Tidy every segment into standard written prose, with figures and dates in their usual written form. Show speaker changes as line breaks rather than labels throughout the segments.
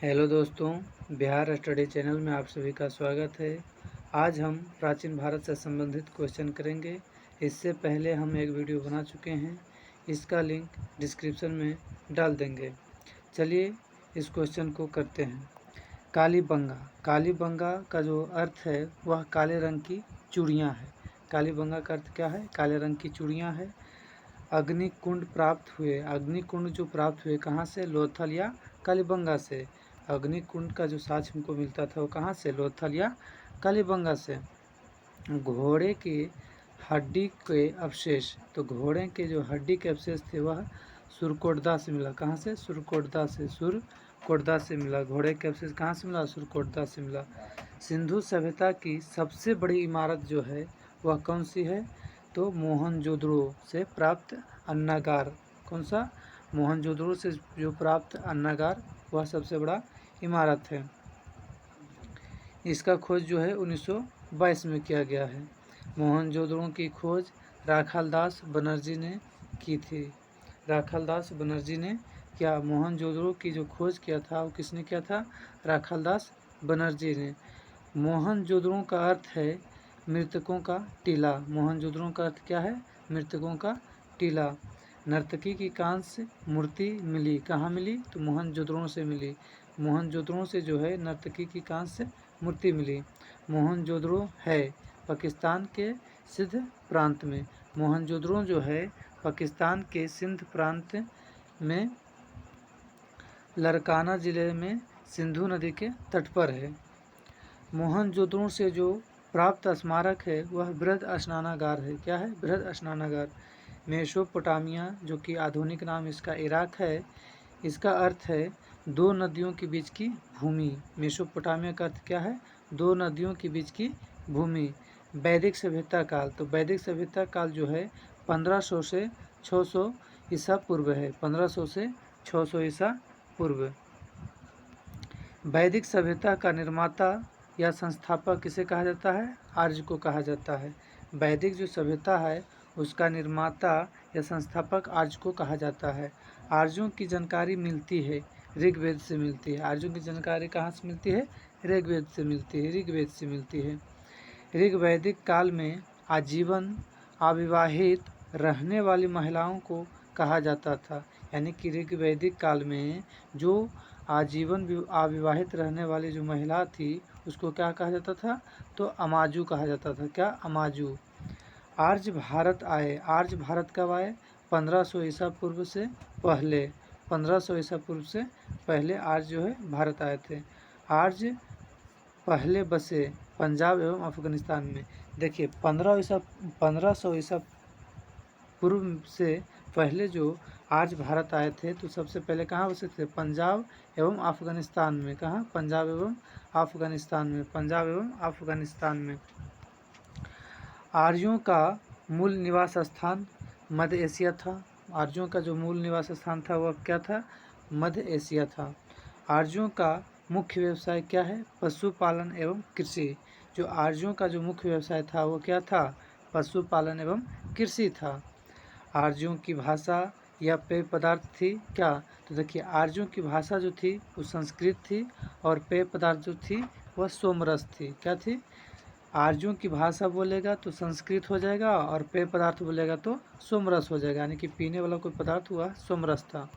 Hello दोस्तों, Bihar study channel में आप सभी का स्वागत है। आज हम प्राचीन भारत से संबंधित क्वेश्चन करेंगे। इससे पहले हम एक वीडियो बना चुके हैं, इसका लिंक डिस्क्रिप्शन में डाल देंगे। चलिए इस क्वेश्चन को करते हैं। कालीबंगा। कालीबंगा का जो अर्थ है वह काले रंग की चूड़ियाँ है। कालीबंगा का अर्थ क्या है? काले रंग की चूड़ियाँ है। अग्निकुंड प्राप्त हुए। अग्निकुंड जो प्राप्त हुए कहाँ से? लोथल या कालीबंगा से। अग्निकुंड का जो साक्ष्य हमको मिलता था वो कहाँ से? लोथल या कालीबंगा से। घोड़े की हड्डी के अवशेष, तो घोड़े के जो हड्डी के अवशेष थे वह सुरकोटदा से मिला। कहाँ से? सुरकोटदा से। सुरकोटदा से मिला। घोड़े के अवशेष कहाँ से मिला? सुरकोटदा से मिला। सिंधु सभ्यता की सबसे बड़ी इमारत जो है वह कौन सी है? तो मोहनजोदड़ो से प्राप्त अन्नागार। कौन सा? मोहनजोदड़ो से जो प्राप्त अन्नागार वह सबसे बड़ा इमारत है। इसका खोज जो है 1922 में किया गया है। मोहनजोदड़ो की खोज राखालदास बनर्जी ने की थी। राखालदास बनर्जी ने क्या मोहनजोदड़ो की जो खोज किया था वो किसने किया था? राखालदास बनर्जी ने। मोहनजोदड़ो का अर्थ है मृतकों का टीला। मोहनजोदड़ो का अर्थ क्या है? मृतकों का टीला। नर्तकी की कांस्य मूर्ति मिली। कहाँ मिली? तो मोहनजोदड़ो से मिली। मोहनजोदड़ो से जो है नर्तकी की कांस्य मूर्ति मिली। मोहनजोदड़ो है पाकिस्तान के सिंध प्रांत में। मोहनजोदड़ो जो है पाकिस्तान के सिंध प्रांत में लरकाना ज़िले में सिंधु नदी के तट पर है। मोहनजोदड़ो से जो प्राप्त स्मारक है वह बृहद स्नानागार है। क्या है? बृहद स्नानागार। मेसोपोटामिया, जो कि आधुनिक नाम इसका इराक है, इसका अर्थ है दो नदियों के बीच की भूमि। मेसोपोटामिया का अर्थ क्या है? दो नदियों के बीच की भूमि। वैदिक सभ्यता काल, तो वैदिक सभ्यता काल जो है 1500 से 600 ईसा पूर्व है। 1500 से 600 ईसा पूर्व। वैदिक सभ्यता का निर्माता या संस्थापक किसे कहा जाता है? आर्य को कहा जाता है। वैदिक जो सभ्यता है उसका निर्माता या संस्थापक आर्य को कहा जाता है। आर्यों की जानकारी मिलती है ऋग्वेद से मिलती है। आर्यों की जानकारी कहाँ से मिलती है? ऋग्वेद से मिलती है। ऋग्वेद से मिलती है। ऋग्वैदिक काल में आजीवन अविवाहित रहने वाली महिलाओं को कहा जाता था। यानी कि ऋग्वैदिक काल में जो आजीवन अविवाहित रहने वाली जो महिला थी उसको क्या कहा जाता था? तो अमाजू कहा जाता था। क्या? अमाजू। आर्य भारत आए। आर्य भारत कब आए? 1500 ईसा पूर्व से पहले। 1500 ईसा पूर्व से पहले आर्य जो है भारत आए थे। आर्य पहले बसे पंजाब एवं अफगानिस्तान में। देखिए 1500 ईसा पूर्व से पहले जो आर्य भारत आए थे तो सबसे पहले कहाँ बसे थे? पंजाब एवं अफगानिस्तान में। कहाँ? पंजाब एवं अफगानिस्तान में। पंजाब एवं अफगानिस्तान में। आर्यों का मूल निवास स्थान मध्य एशिया था। आर्यों का जो मूल निवास स्थान था वह क्या था? मध्य एशिया था। आर्यों का मुख्य व्यवसाय क्या है? पशुपालन एवं कृषि। जो आर्यों का जो मुख्य व्यवसाय था वो क्या था? पशुपालन एवं कृषि था। आर्यों की भाषा या पेय पदार्थ थी क्या? तो देखिए आर्यों की भाषा जो थी वो संस्कृत थी और पेय पदार्थ जो थी वह सोमरस थी। क्या थी? आर्यों की भाषा बोलेगा तो संस्कृत हो जाएगा और पेय पदार्थ बोलेगा तो सोमरस हो जाएगा। यानी कि पीने वाला कोई पदार्थ हुआ सोमरस था।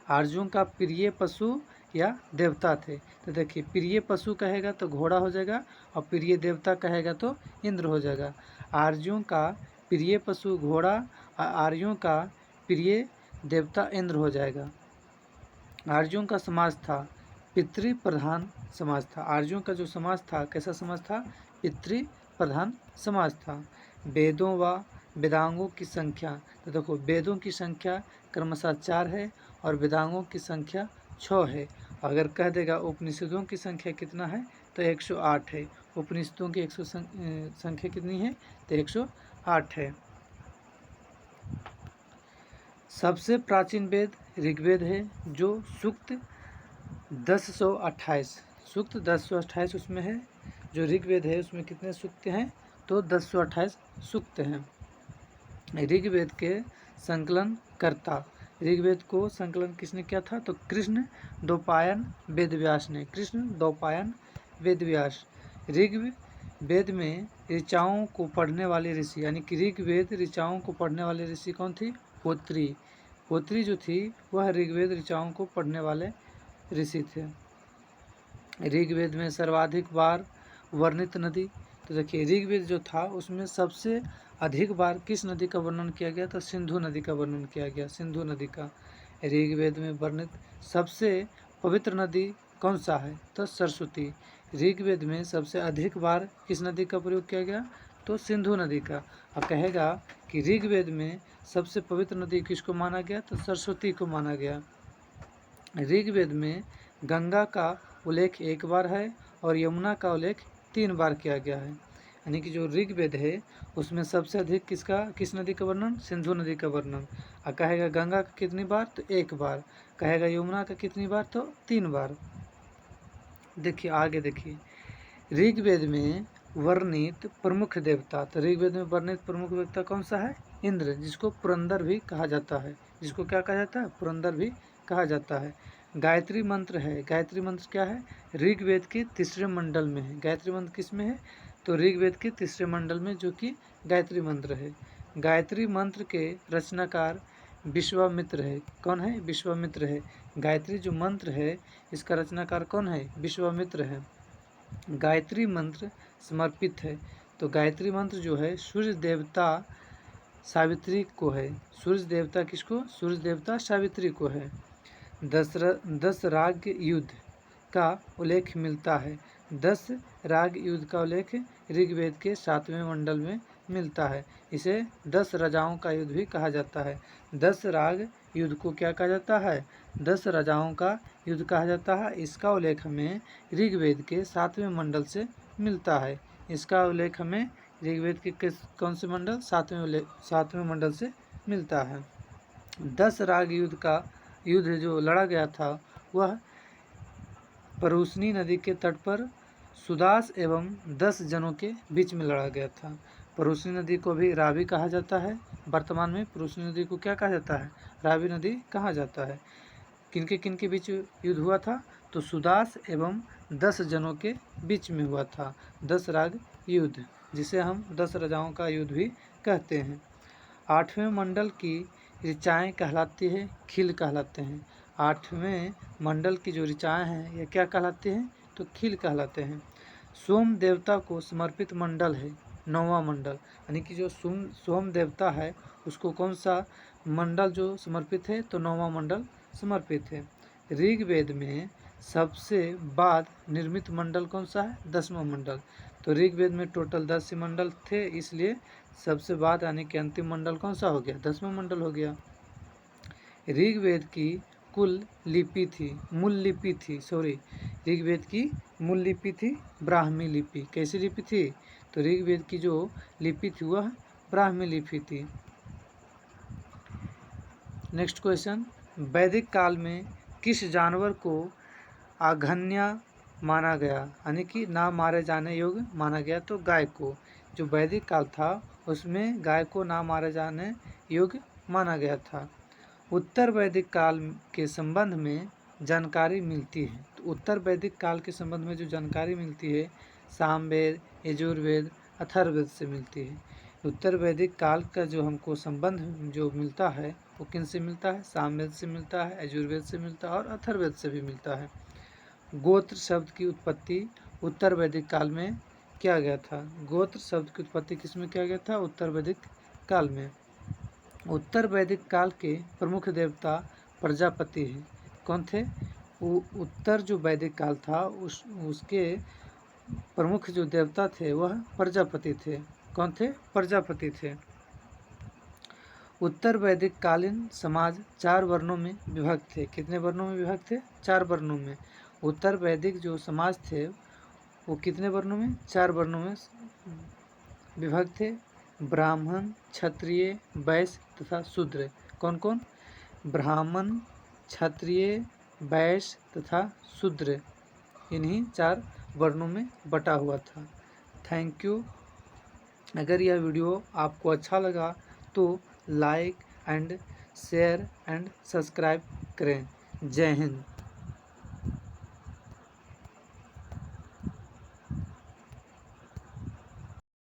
आर्यों का प्रिय पशु या देवता थे। तो देखिए प्रिय पशु कहेगा तो घोड़ा हो जाएगा और प्रिय देवता कहेगा तो इंद्र हो जाएगा। आर्यों का प्रिय पशु घोड़ा, आर्यों का प्रिय देवता इंद्र हो जाएगा। आर्यों का समाज था पितृ प्रधान समाज था। आर्यों का जो समाज था कैसा समाज था? पितृ प्रधान समाज था। वेदों व वेदांगों की संख्या, तो देखो वेदों की संख्या क्रमशः 4 है और वेदांगों की संख्या 6 है। अगर कह देगा उपनिषदों की संख्या कितना है तो 108 है। उपनिषदों की संख्या कितनी है? तो 108 है। सबसे प्राचीन वेद ऋग्वेद है जो सूक्त 1028 सूक्त 1028 उसमें है। जो ऋग्वेद है उसमें कितने सूक्त हैं? तो 1028 सूक्त हैं। ऋग्वेद के संकलन कर्ता ऋग्वेद को संकलन किसने किया था? तो कृष्ण द्वैपायन वेदव्यास ने। कृष्ण द्वैपायन वेदव्यास। ऋग्वेद में ऋचाओं को पढ़ने वाले ऋषि, यानी कि ऋग्वेद ऋचाओं को पढ़ने वाले ऋषि कौन थी? होत्री। होत्री जो थी वह ऋग्वेद ऋचाओं को पढ़ने वाले ऋषि थे। ऋग्वेद में सर्वाधिक बार वर्णित नदी, तो देखिए ऋग्वेद जो था उसमें सबसे अधिक बार किस नदी का वर्णन किया गया? तो सिंधु नदी का वर्णन किया गया, सिंधु नदी का। ऋग्वेद में वर्णित सबसे पवित्र नदी कौन सा है? तो सरस्वती। ऋग्वेद में सबसे अधिक बार किस नदी का प्रयोग किया गया? तो सिंधु नदी का। अब कहेगा कि ऋग्वेद में सबसे पवित्र नदी किसको माना गया? तो सरस्वती को माना गया। ऋग्वेद में गंगा का उल्लेख 1 बार है और यमुना का उल्लेख 3 बार किया गया है। यानी कि जो ऋग्वेद है उसमें सबसे अधिक किस नदी का वर्णन? सिंधु नदी का वर्णन। और कहेगा गंगा का कितनी बार? तो 1 बार। कहेगा यमुना का कितनी बार? तो 3 बार। देखिए आगे देखिए, ऋग्वेद में वर्णित प्रमुख देवता, तो ऋग्वेद में वर्णित प्रमुख देवता कौन सा है? इंद्र, जिसको पुरंदर भी कहा जाता है। जिसको क्या कहा जाता है? पुरंदर भी कहा जाता है। गायत्री मंत्र है। गायत्री मंत्र क्या है? ऋग्वेद के 3रे मंडल में है। गायत्री मंत्र किस में है? तो ऋग्वेद के 3रे मंडल में, जो कि गायत्री मंत्र है। गायत्री मंत्र के रचनाकार विश्वामित्र है। कौन है? विश्वामित्र है। गायत्री जो मंत्र है इसका रचनाकार कौन है? विश्वामित्र है। गायत्री मंत्र समर्पित है। तो गायत्री मंत्र जो है सूर्य देवता सावित्री को है। सूर्य देवता किसको? सूर्य देवता सावित्री को है। 10 राग युद्ध का उल्लेख मिलता है। 10 राग युद्ध का उल्लेख ऋग्वेद के 7वें मंडल में मिलता है। इसे 10 राजाओं का युद्ध भी कहा जाता है। 10 राग युद्ध को क्या कहा जाता है? 10 राजाओं का युद्ध कहा जाता है। इसका उल्लेख हमें ऋग्वेद के 7वें मंडल से मिलता है। इसका उल्लेख हमें ऋग्वेद के कौन से मंडल? 7वें मंडल से मिलता है। 10 राग युद्ध जो लड़ा गया था वह परूसनी नदी के तट पर सुदास एवं 10 जनों के बीच में लड़ा गया था। परूसनी नदी को भी रावी कहा जाता है। वर्तमान में परूसनी नदी को क्या कहा जाता है? रावी नदी कहा जाता है। किनके बीच युद्ध हुआ था? तो सुदास एवं 10 जनों के बीच में हुआ था 10 राग युद्ध, जिसे हम 10 राजाओं का युद्ध भी कहते हैं। 8वें मंडल की ऋचाएँ कहलाती है, खिल कहलाते हैं। 8वें मंडल की जो ऋचाएँ हैं ये क्या कहलाते हैं? तो खिल कहलाते हैं। सोम देवता को समर्पित मंडल है 9वां मंडल, यानी कि जो सोम देवता है उसको कौन सा मंडल जो समर्पित है? तो 9वां मंडल समर्पित है। ऋग्वेद में सबसे बाद निर्मित मंडल कौन सा है? 10वां मंडल। तो ऋग्वेद में टोटल 10 मंडल थे, इसलिए सबसे बाद यानी कि अंतिम मंडल कौन सा हो गया? 10वां मंडल हो गया। ऋग्वेद की कुल लिपि थी, मूल लिपि थी, ऋग्वेद की मूल लिपि थी ब्राह्मी लिपि। कैसी लिपि थी? तो ऋग्वेद की जो लिपि थी वह ब्राह्मी लिपि थी। नेक्स्ट क्वेश्चन, वैदिक काल में किस जानवर को आघन्या माना गया, यानी कि ना मारे जाने योग्य माना गया? तो गाय को। जो वैदिक काल था उसमें गाय को ना मारे जाने योग्य माना गया था। उत्तर वैदिक काल के संबंध में जानकारी मिलती है। तो उत्तर वैदिक काल के संबंध में जो जानकारी मिलती है सामवेद, यजुर्वेद, अथर्ववेद से मिलती है। उत्तर वैदिक काल का जो हमको संबंध जो मिलता है वो किन से मिलता है? सामवेद से मिलता है, यजुर्वेद से मिलता है और अथर्ववेद से भी मिलता है। गोत्र शब्द की उत्पत्ति उत्तर वैदिक काल में किया गया था। गोत्र शब्द की उत्पत्ति किसमें किया गया था? उत्तर वैदिक काल में। उत्तर वैदिक काल के प्रमुख देवता प्रजापति हैं। कौन थे? उत्तर जो वैदिक काल था उसके प्रमुख जो देवता थे वह प्रजापति थे। कौन थे? प्रजापति थे। उत्तर वैदिक कालीन समाज 4 वर्णों में विभक्त थे। कितने वर्णों में विभक्त थे? 4 वर्णों में। उत्तर वैदिक जो समाज थे वो कितने वर्णों में? 4 वर्णों में विभक्त थे। ब्राह्मण, क्षत्रिय, वैश्य तथा शूद्र। कौन कौन? ब्राह्मण, क्षत्रिय, वैश्य तथा शूद्र, इन्हीं 4 वर्णों में बटा हुआ था। Thank you. अगर यह वीडियो आपको अच्छा लगा तो like and share and subscribe करें। जय हिंद।